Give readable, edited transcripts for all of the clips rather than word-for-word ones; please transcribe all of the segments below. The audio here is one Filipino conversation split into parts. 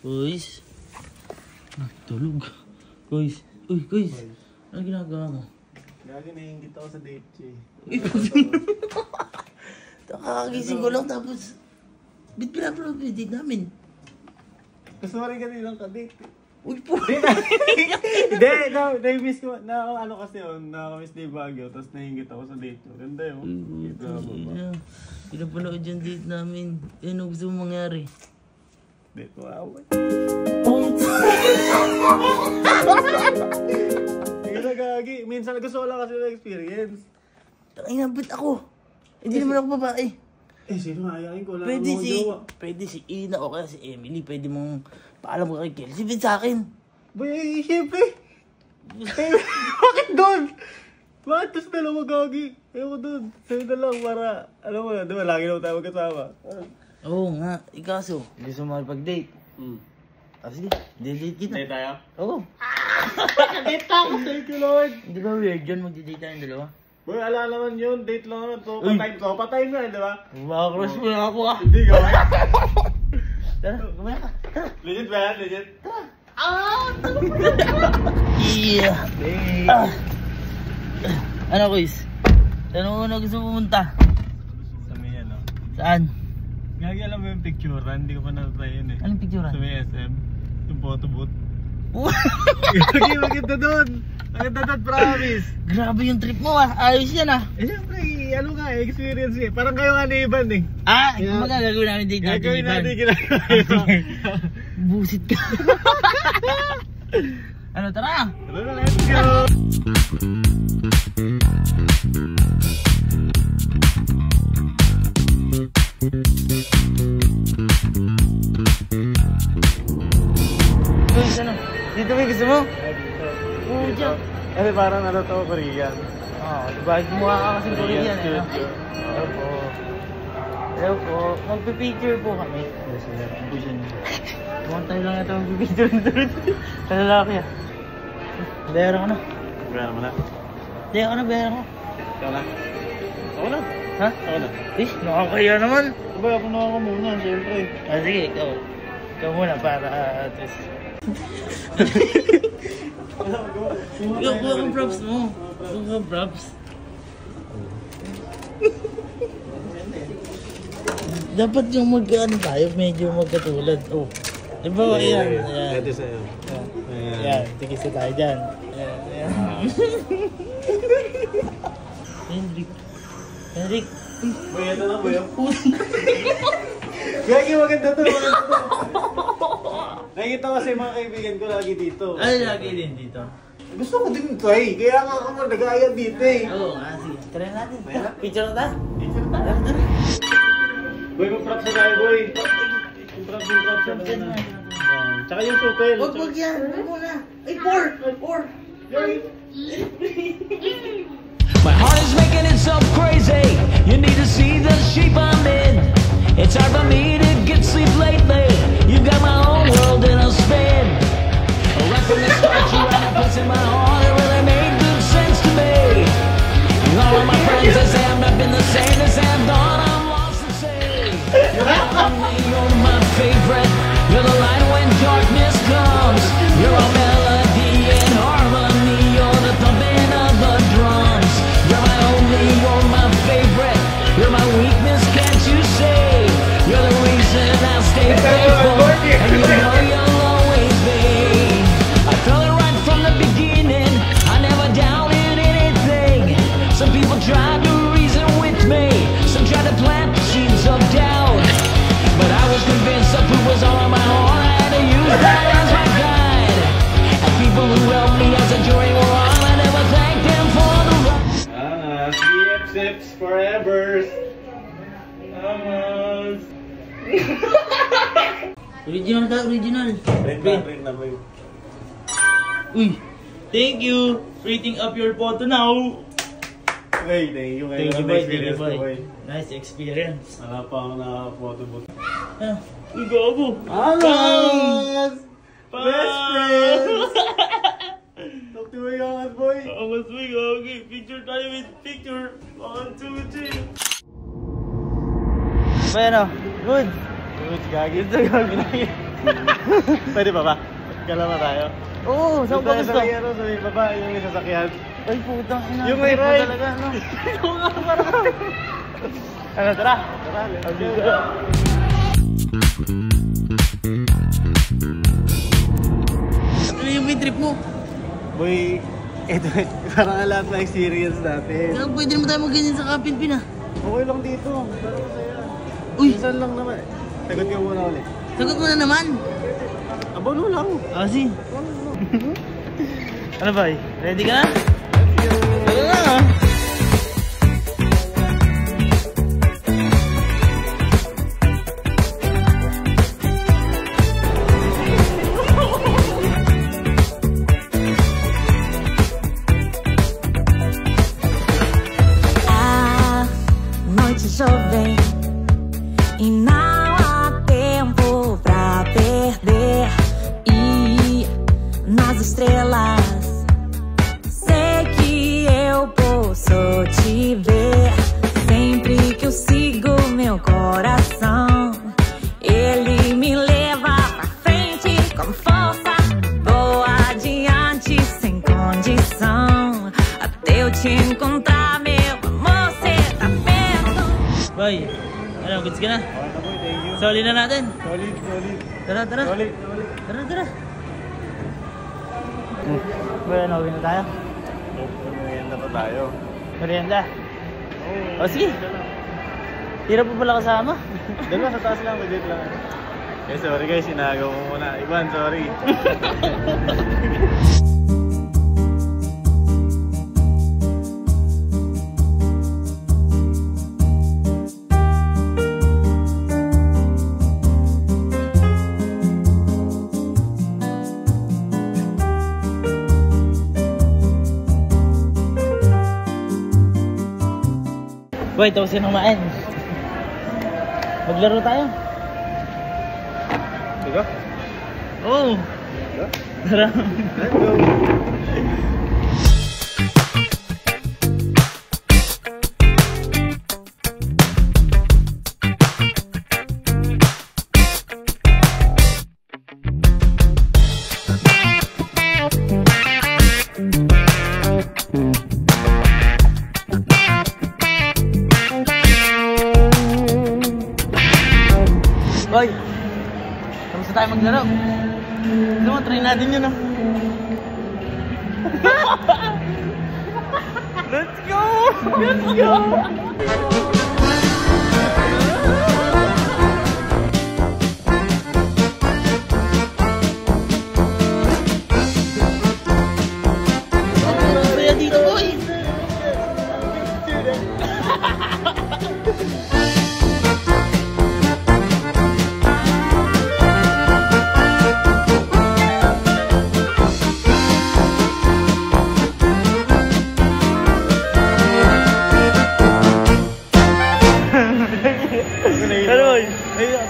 Guys. Tulog. Guys. Uy, guys. Ano ginagawa mo? Gagi, nahingit ako sa date siya. Kakagising ko lang tapos bit pinapanood yung date namin. Gusto mo rin kanilang ka-date. Uy po! Hindi, na-miss ko. Ano kasi yun, na-miss na yung Baguio, tapos nahingit ako sa date mo. Ganda yun. Pinapanood yung date namin. Ano gusto mo mangyari? Date mo away. Hindi na gagi. Minsan gusto ko lang kasi na-experience. Tangina, ba't ako? Hindi naman ako babae. Eh, sino ayayin ko? Pwede si Ina o kaya si Emily. Pwede mong paalam mo kay Kelsey. Pwede sa akin. Boy, siyempre. Bakit doon? Bakit tas dalawa gagi? Ayaw ko doon. Sa'yo na lang para, alam mo na, diba, lagi naman tayo magkasama. Oo nga. Ikaso, gusto mo makipag-date. Sige, date kita. Date tayo? Oo. Date tayo! Thank you, Lord! Hindi ba weird yun? Magdi-date tayong dalawa? Boy, ala naman yun. Date lang naman. Patay mo yan, di ba? Makakrush mo na ako ah. Hindi ka. Tara, gumaya ka. Tara. Legit ba yan? Legit? Tara. Yeah. Ano, guys? Saan mo na gusto pumunta? Sa may ano? Saan? Gagi, alam mo yung picturean? Hindi ko pa natatry yun eh. Anong picturean? Sa may SM. Yung photo booth. Gagi, maganda doon. Maganda doon, promise. Grabe yung trip mo ah. Ayos yan ah. Eh, siyempre, ano nga, experience eh. Parang kayo nga ni Ivan eh. Ah, magagawin namin date natin, gagawin Ivan. natin ginagawa. Busit ka. Ano, tara! Tara na, let's go! Guys, ano? Dito may gusto mo? Oo, dyan. Kasi parang ano to, Korean. Diba? Mukha ka kasing Korean eh. No? Hello po. Hello po. Magpipicture po kami. Yes, sir. Mukhang tayo lang ito magpipicture na doon. Sa lalaki ah. Bayaran ko na. Bayaran mo na? Hindi ako na, bayaran ko. Ikaw na? Ako na? Ha? Ako na? Eh, nakakaya naman. Aba, ako na ako muna, siyempre. Sige, ikaw. Ikaw muna para atos. Kuha kang props mo. Kuha kang props. Dapat yung mag-ano tayo, medyo magkatulad. Oh. Diba? Ayan. Pwede sa'yo. Ayan. Tigisa tayo dyan. Ayan. Henrik. Boy, ito na, boy. Gagi, maganda to. Nakikita ko kasi mga kaibigan ko lagi dito. Ay, lagi din dito. Gusto ko din ito eh. Kaya nga ako nag-aayat dito eh. Oo nga, sige. Try natin. Picture na ta? Picture na. Boy, mag-props na tayo, boy. Mag-props na. Tsaka yung supel. Wag yan. Wag muna. Ay, pour. My heart is making itself crazy. You need to see the shape I'm in. It's hard for me to get sleep lately. You got my own world in a spin. Right from the start, you had a place in my heart. It really made good sense to me. All of my friends, they say I'm not been the same. They say I'm gone, I'm lost and say you're my favorite. You're the light when darkness comes. You're a melody and harmony. You're the thumping of the drums. You're my only, you're my favorite. You're my weakness, can't you see? You're the reason I stay faithful. And you know you'll always be. I felt it right from the beginning. I never doubted anything. Some people tried to reason with me. Some tried to plant the seeds of doubt. But I was convinced that food was all on my heart. I had to use that as my guide. And people who helped me as a journey were on. I never thanked them for the ride. BF Sips forever. Vamos. Original ka, original. Ring na boy. Uy, thank you. Rating up your photo now. Hey, thank you. Thank you, boy. Nice experience. Wala pa ako naka-photo booth. Uy, gago. Vamos! Best friends! Talk to my angas, boy. Angas mo, gago. Picture tayo with picture. 1, 2, 3. Bueno, good. Good, gagi. Good, gagi. Pwede pa ba? Galama tayo. Oo, saan ba gusto? Sa may baba, yung may sasakyan. Ay, putang ina. Yung may trip mo ride. talaga, no? Ano, tara. Tara, let's go. Ano yung may trip mo? Boy, ito, parang lahat na experience natin. Kaya pwede naman tayo mag-ganyan sa Kapin-Pin, ah. Okay lang dito. Pero masaya. Uy! Minsan lang naman. Sagot ka muna ulit. Sagot mo na naman. Abono lang. Ah, si. Ano ba, eh? Ready ka na? Tara na, ah. A noite jovem e não há tempo pra perder. E nas estrelas sei que eu posso te ver. Sempre que eu sigo meu coração, ele me leva pra frente com força. Vou adiante sem condição até eu te encontrar, meu amor, cê tá perto. Boy, ano, goods ka na? Okay na boy, thank you. Soli na natin. Solid. Tara, tara. Solid. Tara. Boy, ano, uwi na tayo? Merienda pa tayo. Merienda. O, sige. Hirap po pala kasama. Dalawa sa taas lang, budget lang. Eh, sorry guys, sinagaw mo muna. Ivan, sorry. Boy, tapos yung kumain. Maglaro tayo. Diba? Oo. Diba? Tara. Let's go. Boy, kamusta tayo maglaro? Ito mo, try natin yun, ah. Let's go! Let's go! Ang saya dito, boy!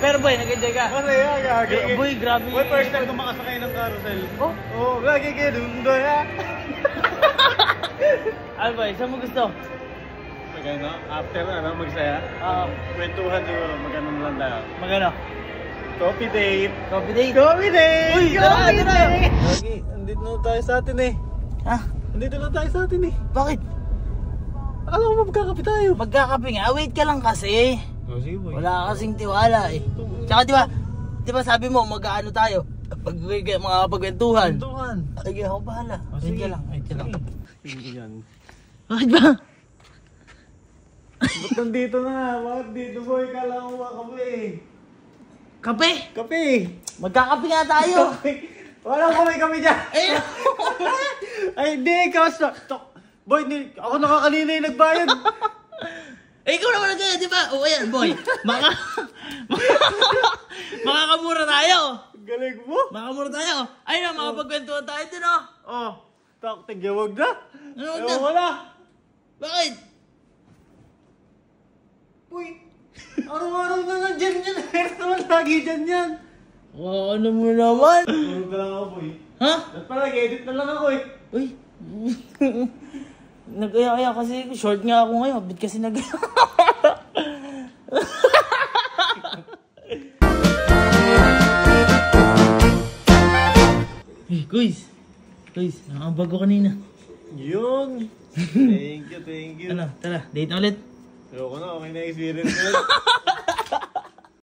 Pero boy, nag-enjoy ka? Masaya, gagi. Boy, grabe. Boy, first time ko makasakay ng carousel. Oh? Oo, gagi kayo dundo ya. Ano boy, saan mo gusto? Magano, after magsaya. Oo. Kwentuhan siguro, magano lang tayo. Magano? Coffee date. Coffee date? Coffee date! Uy, tara, tara! Gagi, andito na tayo sa atin eh. Ha? Andito na tayo sa atin eh. Bakit? Akala ko magkakape tayo. Magkakape nga. Wait ka lang kasi. Oh, sige boy. Wala kasing tiwala eh. Tsaka di ba sabi mo mag-ano tayo? Mga pagkwentuhan. Kwentuhan. Sige, ako bahala. Oh, Wait sige. ka lang, wait ka lang. Sige yan. Bakit ba? Ba't nandito na? Bakit dito boy? Kala ko makape eh. Kape? Kape! Magkakape nga tayo. Walang kami dyan! Eh, Ay, hindi! Boy, ako nakakanina yung nagbayad! eh, ikaw naman nagkaya, di ba? O, ayan, boy. Makakamura tayo. Galing mo! Makakamura tayo. Ayun na, makapagkwentuhan tayo din, oh. Oh, takting wag na! Ano, wag na? Ewan ko na! Bakit? Uy! Araw-araw na nandyan yan! Meron naman lagi dyan yan! Oh, ano mo naman? Tulog na lang ako, boy. Ha? Ba't pa nag-edit na lang ako eh? Uy. Nag-aya kasi short nga ako ngayon. Bit kasi Quiz. Ang bago kanina. Yun. Thank you. Ano, tara, date na ulit. Ayoko na, okay na experience ko.